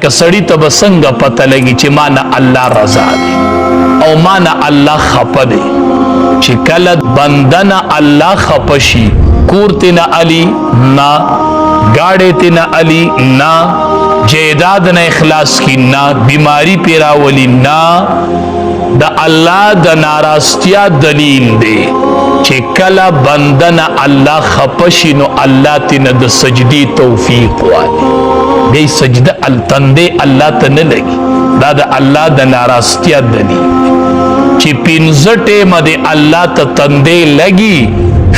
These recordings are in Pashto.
که سړی ته به څنګه پته لګي چې ما نه الله رضا دی او ما نه الله خفه دی. چې کله بنده نه الله خفه شي، کور تی نه علي نه، گاڑی تی نه علي نه، جیداد نه اخلاص کی نه، بیماری پیراولی نه، د الله د ناراستیا دلیل دی چې کله بنده نه الله خفه شي نو الله تی نه د سجدي توفیق والی. بیا سجده التنده الله ته نه لګي، دا د الله د ناراستیا دلیل چې پنځه ټیمه د الله ته تندې لګي،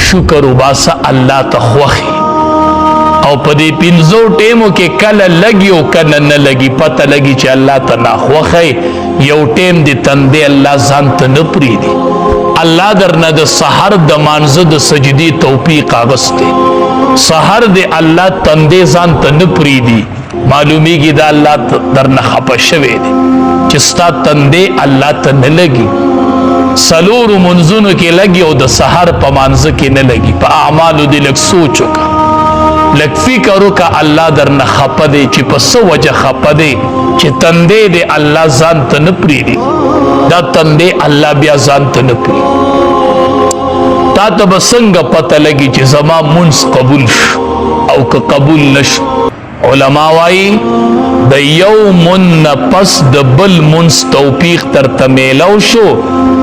شکر وباسه الله ته خوښي. او په دې پنځو ټیمو کې کله لګي او کله نه لګي، پته لګي چې الله ته ناخوښه یو ټیم د تندې الله ځان ته نه پرېږدي. الله درنه د سحر د مانځه د سجدې توفیق اغوستی، سحر د الله تندې ځان ته نه پرېږدي، معلومیږي دا الله درنه خفه شوی دی چې ستا تندې الله ته نه لګي. څلورو منځونو کې لګي او د سحر په مانځه کې نه لګي. په اعمالو دې لږ سوچ وکړه، لږ فکر وکړه الله درنه خفه دی چې په څه وجه خفه دی چې تندې دې الله ځان ته نه پرېږدي. دا تندې الله بیا ځان ته نه پرېږدي. تا ته به څنګه پته لګي چې زما منځ قبول شو او که قبول نشو؟ علما وایي د یو مون نه پس د بل منځ توفیق درته میلاو شو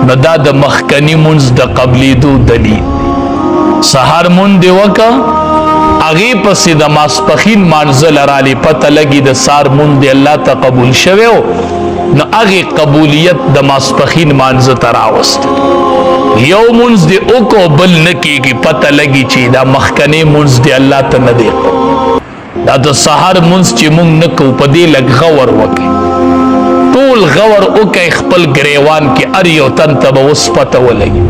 نو دا د مخکني منځ د قبلېدو دلیل. سحر مون دې وکړه، هغې پسې د ماسپښین مانځه لرالې پته لګي د سار مون دې الله ته قبول شوی و نو هغې قبولیت د ماسپښین مانځه ته راوسته. یو منځ دې وکړو بل نه کېږي، پته لګي چې دا مخکنی منځ دې الله ته نه دی. دا د سحر منځ چې مونږ نه کوو په دې لږ غور وکړئ، ټول غور وکړئ خپل ګریوان کې هر یو تن ته به اوس پته ولګي.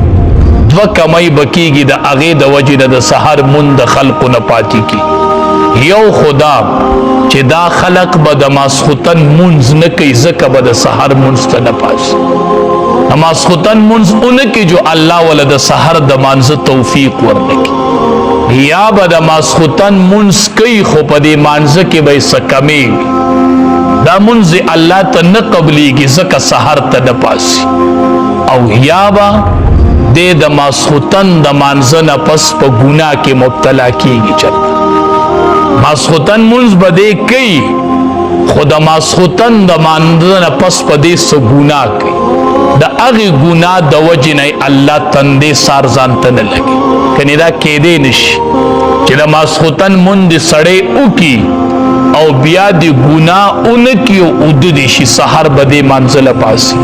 دوه کمۍ به کېږي د هغې د وجې نه د سحر مونځ د خلقو نه پاتې کېږي. یو خدا چې دا خلق به د ماسخوتن مونځ نه کوي ځکه به د سحر مونځ ته نه پاسي. د ماسخوتن مونځ اونه کې جو الله وله د سحر د مانځه توفیق ورنکړي، یا به د ماسخوتن مونځ کوي خو په دې مانځه کې به یې څه کمیږي، دا مونځ الله ته نه قبلیږي ځکه سحر ته نه پاسي. او یا به دې د ماسخوتن د مانځه نه پس په ګناه کې مبتلا کېږي. چېرته ماسخوتن مونځ به دې کوي خو د ماسخوتن د مانځه نه پس په دې څه ګناه کوي، د هغې ګناه د وجې نه الله تندې سار ځان ته نه لګي. کنې دا کېدی نشي چې د ماسخوتن مونځ سړی وکړي او بیا د ګناه ونه کړي او اوده دې شي، سحر به دې مانځه له پاسي.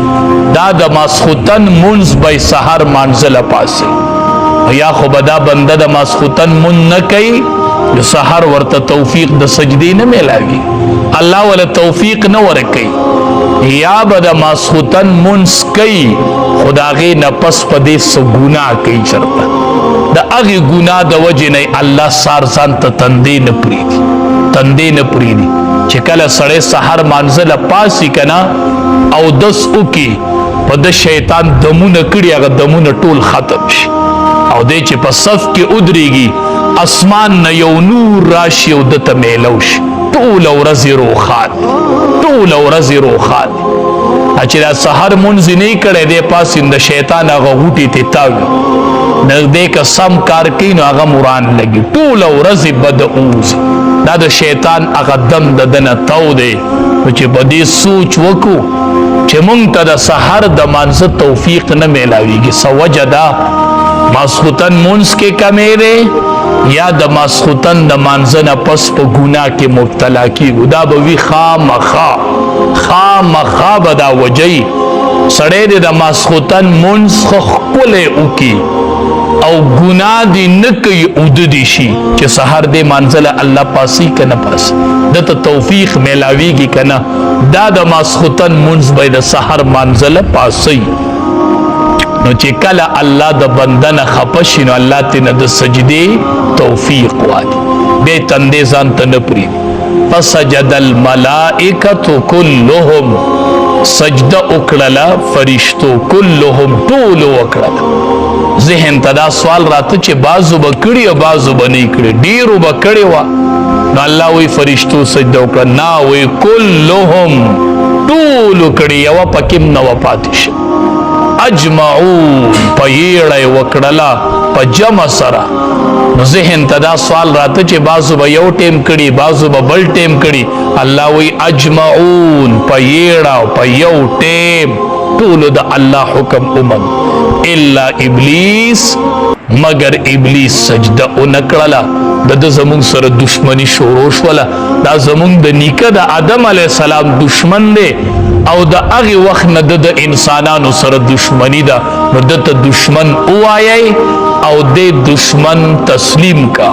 دا د ماسخوتن مونځ به یې سحر مانځه له پاسي. یا خو به دا بنده د ماسخوتن مونځ نه کوي نو سحر ورته توفیق د سجدې نه میلاوي، الله ولا توفیق نه ورکوي. یا به د ماسخوتن مونځ کوي خو د هغې نه پس په دې څه ګناه کوي، چېرته د هغې ګناه د وجې نه الله سار ځان ته تندې نه پرېږدي، تندې نه پرېږدي. چې کله سړی سحر مانځه له پاسي که نه اودس وکړي په ده شیطان دمونه کړي هغه دمونه ټول ختم شي او دی چې په صف کې ودرېږي اسمان نه یو نور راشي او ده ته میلو شي، ټوله ورځې روښانه، ټوله ورځې روښانه. چې دا سحر مونځ یې نه کړی دی پاسین د شیطان هغه غوټې ته تاوي نږدې که سم کار کوي نو هغه مران لګي، ټوله ورځې به د اوځي. دا د شیطان هغه دم د ده نه تو دی. نو چې په دې سوچ وکړو چې مونږ ته د سحر د مانځه توفیق نه میلاویږي، څه وجه ده؟ ماسخوتن مونځ کې کمی دی یا د ماسخوتن د مانځه نه پس په ګناه کې مبتلا کېږو. دا به وي خامخا به دا وجهی سړی دی د ماسخوتن مونځ ښه ښکلی وکړي او ګناه دې نه کوي اوده دې شي چې سحر دې مانځه له الله پاسي که نه پاسي، ده ته توفیق میلاویږي که نه. دا د ماسخوتن مونځ به د سحر مانځه له پاسي. نو چې کله الله د بنده نه خفه شي نو الله ترې نه د سجدې توفیق والي، بیا یې تندې ځان ته نه پرېږدي. فسجد الملائکة کلهم، سجده وکړله فرشتو، کلهم ټولو وکړله. ذهن ته دا سوال راته چې بعضو به کړي او بعضو به نه یې کړي، ډېرو به کړې وه نو الله وی فرشتو سجده وکړه، نا وی کلهم ټول کړي، یو پکې نه و پاتې شي. اجمعون په یړه وکړله په جمع سره. نو ذهن ته دا سوال راته چې بازو به یو ټیم کړي، بازو به بل ټیم کړي. الله وی اجمعون په یړه په یو ټیم ټولو د الله حکم ومن، الا ابلیس مگر ابلیس سجده ونکړله. د زمونږ سره دشمنی شروع شوله. دا زمونږ د نیکه د آدم علیه السلام دشمن دی او د هغې وخت نه د انسانانو سره دشمنی ده. نو دته دشمن ووایئ او د دشمن تسلیم کا.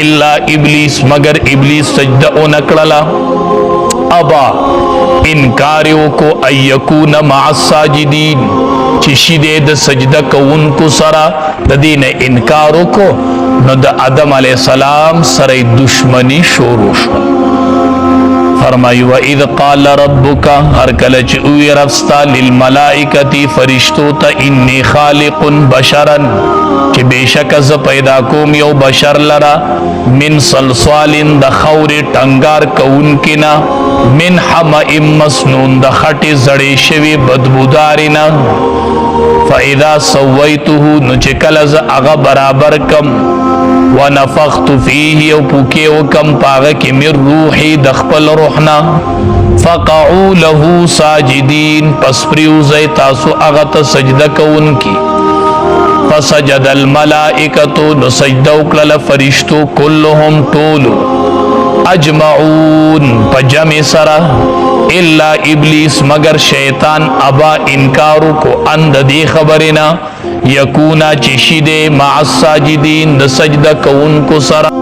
الا ابلیس مگر ابلیس سجده ونکړله. ابا انکار کو ایکون مع الساجدین، چې شي د سجده کوونکو سره د دې نه انکار وکړو. نو د آدم علیه السلام سره دشمنی شروع شوه. فرمایي وَإِذْ قَالَ رَبُّكَ، هر کله چې وی رب ستا للملائکة فرشتو ته انی خالق بشرا، چې بېشکه زه پیدا کوم یو بشر لره، من صلصال د خاورې ټنګار کوونکي نه، من حمأ مسنون د خټې زړې شوي بدبودارې نه. فاذا سویته، نو چې کله زه هغه برابر کم، ونفخت فیه او پوکې وکم پاغه کې من روحي د خپل روحنا، فقعوا له ساجدین، پس پریوزئ تاسو هغه ته سجده کوونکي. فسجد الملائکة، نو سجده وکړله فرشتو، کلهم ټولو، اجمعون په جمع سره، الا ابلیس مگر شیطان ابا انکارو کو اند دی خبرنا، یکونا چشی دے مع الساجدین د سجدہ کون کو سرا.